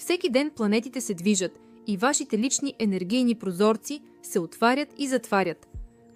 Всеки ден планетите се движат и вашите лични енергийни прозорци се отварят и затварят.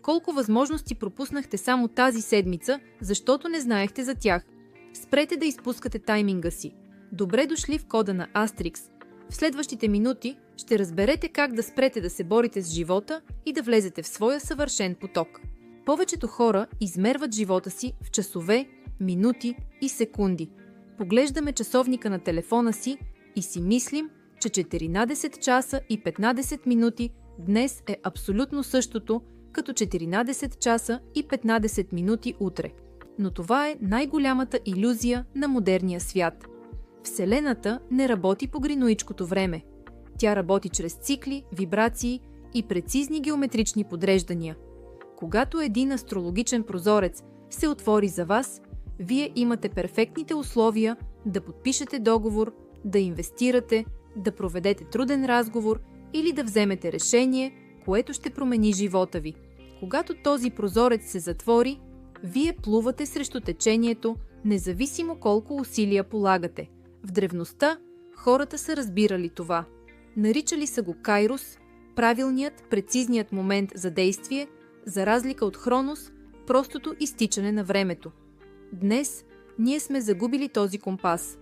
Колко възможности пропуснахте само тази седмица, защото не знаехте за тях? Спрете да изпускате тайминга си. Добре дошли в кода на Астрикс. В следващите минути ще разберете как да спрете да се борите с живота и да влезете в своя съвършен поток. Повечето хора измерват живота си в часове, минути и секунди. Поглеждаме часовника на телефона си и си мислим, че 14 часа и 15 минути днес е абсолютно същото, като 14 часа и 15 минути утре. Но това е най-голямата илюзия на модерния свят. Вселената не работи по гринуичкото време. Тя работи чрез цикли, вибрации и прецизни геометрични подреждания. Когато един астрологичен прозорец се отвори за вас, вие имате перфектните условия да подпишете договор, да инвестирате, да проведете труден разговор или да вземете решение, което ще промени живота ви. Когато този прозорец се затвори, вие плувате срещу течението, независимо колко усилия полагате. В древността хората са разбирали това. Наричали са го Кайрос, правилният, прецизният момент за действие, за разлика от Хронос, простото изтичане на времето. Днес ние сме загубили този компас.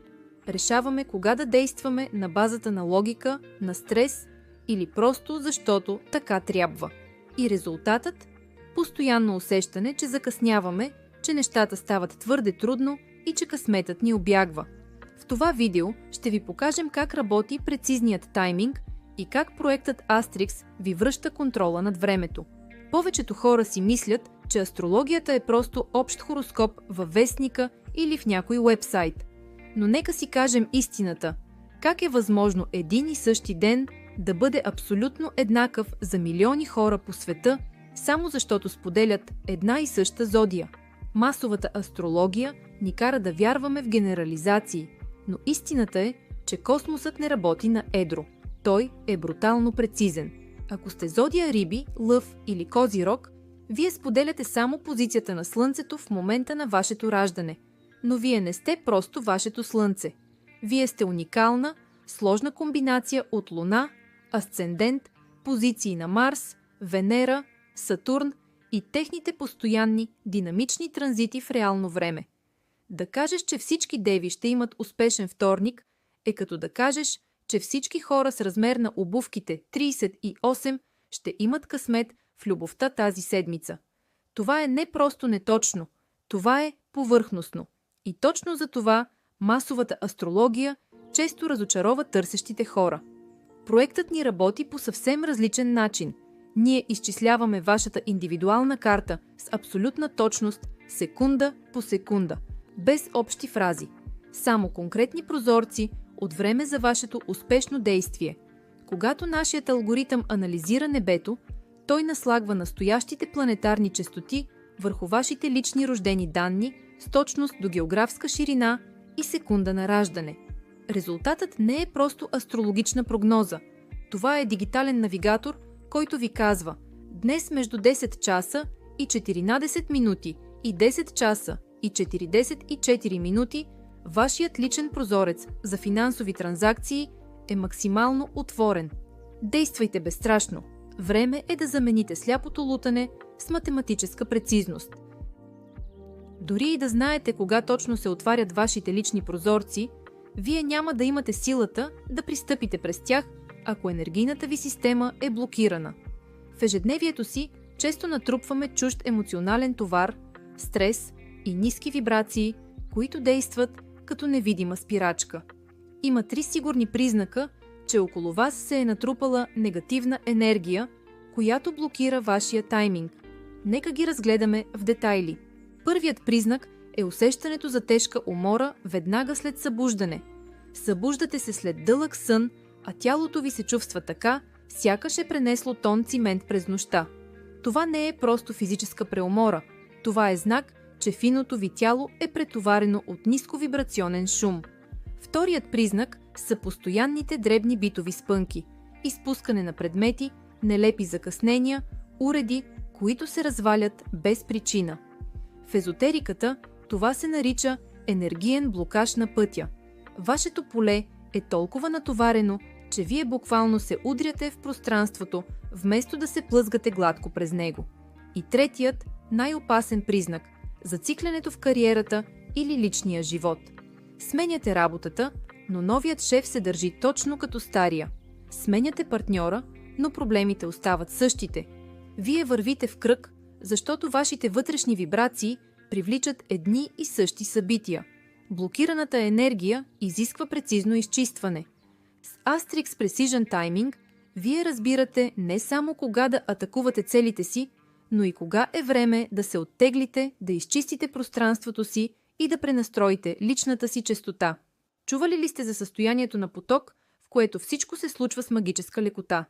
Решаваме кога да действаме на базата на логика, на стрес или просто защото така трябва. И резултатът? Постоянно усещане, че закъсняваме, че нещата стават твърде трудно и че късметът ни обягва. В това видео ще ви покажем как работи прецизният тайминг и как проектът Астрикс ви връща контрола над времето. Повечето хора си мислят, че астрологията е просто общ хороскоп във вестника или в някой уебсайт. Но нека си кажем истината. Как е възможно един и същи ден да бъде абсолютно еднакъв за милиони хора по света, само защото споделят една и съща зодия? Масовата астрология ни кара да вярваме в генерализации, но истината е, че космосът не работи на едро. Той е брутално прецизен. Ако сте зодия Риби, Лъв или Козирог, вие споделяте само позицията на Слънцето в момента на вашето раждане. Но вие не сте просто вашето Слънце. Вие сте уникална, сложна комбинация от Луна, асцендент, позиции на Марс, Венера, Сатурн и техните постоянни, динамични транзити в реално време. Да кажеш, че всички деви ще имат успешен вторник, е като да кажеш, че всички хора с размер на обувките 38 ще имат късмет в любовта тази седмица. Това е не просто неточно, това е повърхностно. И точно за това масовата астрология често разочарова търсещите хора. Проектът ни работи по съвсем различен начин. Ние изчисляваме вашата индивидуална карта с абсолютна точност, секунда по секунда, без общи фрази. Само конкретни прозорци от време за вашето успешно действие. Когато нашият алгоритъм анализира небето, той наслагва настоящите планетарни честоти върху вашите лични рождени данни с точност до географска ширина и секунда на раждане. Резултатът не е просто астрологична прогноза. Това е дигитален навигатор, който ви казва: днес между 10 часа и 14 минути и 10 часа и 44 минути вашият личен прозорец за финансови транзакции е максимално отворен. Действайте безстрашно. Време е да замените сляпото лутане с математическа прецизност. Дори и да знаете кога точно се отварят вашите лични прозорци, вие няма да имате силата да пристъпите през тях, ако енергийната ви система е блокирана. В ежедневието си често натрупваме чужд емоционален товар, стрес и ниски вибрации, които действат като невидима спирачка. Има 3 сигурни признака, че около вас се е натрупала негативна енергия, която блокира вашия тайминг. Нека ги разгледаме в детайли. Първият признак е усещането за тежка умора веднага след събуждане. Събуждате се след дълъг сън, а тялото ви се чувства така, сякаш е пренесло тон цимент през нощта. Това не е просто физическа преумора. Това е знак, че финото ви тяло е претоварено от нисковибрационен шум. Вторият признак са постоянните дребни битови спънки, изпускане на предмети, нелепи закъснения, уреди, които се развалят без причина. В езотериката това се нарича енергиен блокаж на пътя. Вашето поле е толкова натоварено, че вие буквално се удряте в пространството, вместо да се плъзгате гладко през него. И третият, най-опасен признак – зациклянето в кариерата или личния живот. Сменяте работата, но новият шеф се държи точно като стария. Сменяте партньора, но проблемите остават същите. Вие вървите в кръг, защото вашите вътрешни вибрации привличат едни и същи събития. Блокираната енергия изисква прецизно изчистване. С Astrix Precision Timing вие разбирате не само кога да атакувате целите си, но и кога е време да се оттеглите, да изчистите пространството си и да пренастроите личната си честота. Чували ли сте за състоянието на поток, в което всичко се случва с магическа лекота?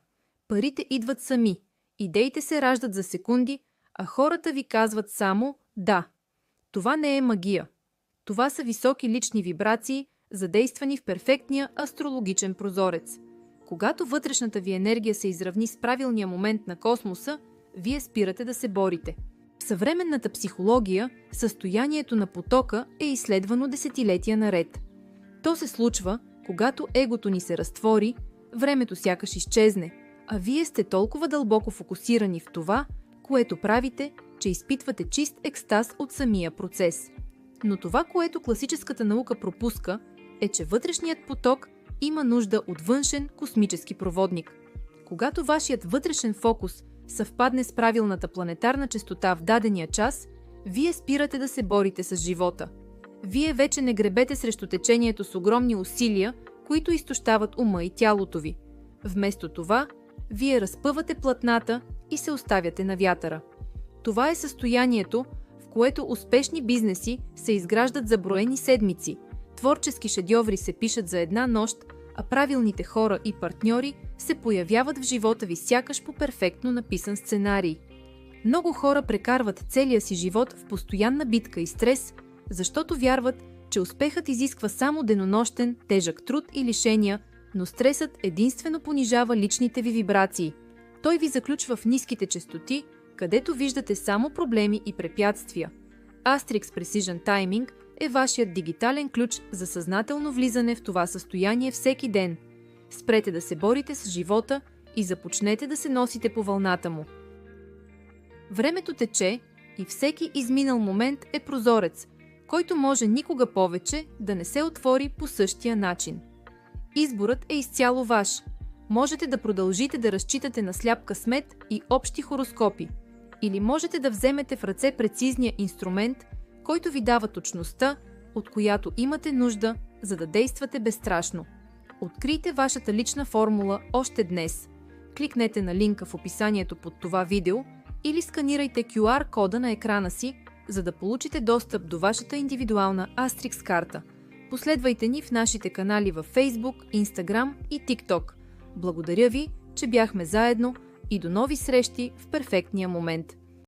Парите идват сами, идеите се раждат за секунди, а хората ви казват само «да». Това не е магия. Това са високи лични вибрации, задействани в перфектния астрологичен прозорец. Когато вътрешната ви енергия се изравни с правилния момент на космоса, вие спирате да се борите. В съвременната психология състоянието на потока е изследвано десетилетия наред. То се случва, когато егото ни се разтвори, времето сякаш изчезне, а вие сте толкова дълбоко фокусирани в това, което правите, че изпитвате чист екстаз от самия процес. Но това, което класическата наука пропуска, е, че вътрешният поток има нужда от външен космически проводник. Когато вашият вътрешен фокус съвпадне с правилната планетарна честота в дадения час, вие спирате да се борите с живота. Вие вече не гребете срещу течението с огромни усилия, които изтощават ума и тялото ви. Вместо това, вие разпъвате платната и се оставяте на вятъра. Това е състоянието, в което успешни бизнеси се изграждат за броени седмици, творчески шедьоври се пишат за една нощ, а правилните хора и партньори се появяват в живота ви сякаш по перфектно написан сценарий. Много хора прекарват целия си живот в постоянна битка и стрес, защото вярват, че успехът изисква само денонощен, тежък труд и лишения, но стресът единствено понижава личните ви вибрации. Той ви заключва в ниските честоти, където виждате само проблеми и препятствия. Astrix Precision Timing е вашият дигитален ключ за съзнателно влизане в това състояние всеки ден. Спрете да се борите с живота и започнете да се носите по вълната му. Времето тече и всеки изминал момент е прозорец, който може никога повече да не се отвори по същия начин. Изборът е изцяло ваш. Можете да продължите да разчитате на сляп късмет и общи хороскопи. Или можете да вземете в ръце прецизния инструмент, който ви дава точността, от която имате нужда, за да действате безстрашно. Открийте вашата лична формула още днес. Кликнете на линка в описанието под това видео или сканирайте QR кода на екрана си, за да получите достъп до вашата индивидуална Astrix карта. Последвайте ни в нашите канали във Facebook, Instagram и TikTok. Благодаря ви, че бяхме заедно и до нови срещи в перфектния момент.